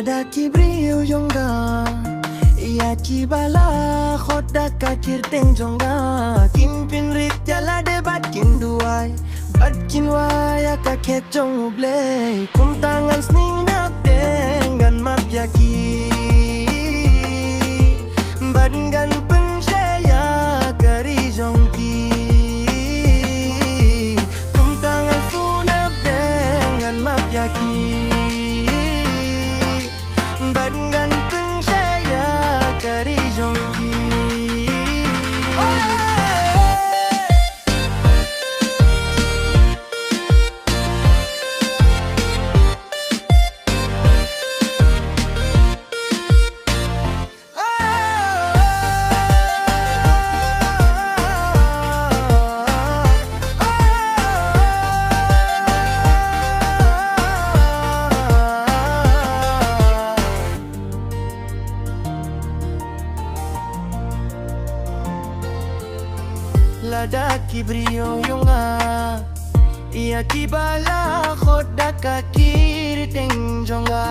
Lada ki Briew Jonga Ia ki bala khoda ka kirteng jonga Kimpin rit jala de batkin duai Batkin waya ka kecong ublay Kum tangan sning nap dengan map yaki Badgan pensyaya kari jongki Kum tangan sunap dengan map yaki Badgan pensyaya kari jongki Lada ki Briew Jonga Ia ki bala khoda ka kirteng jonga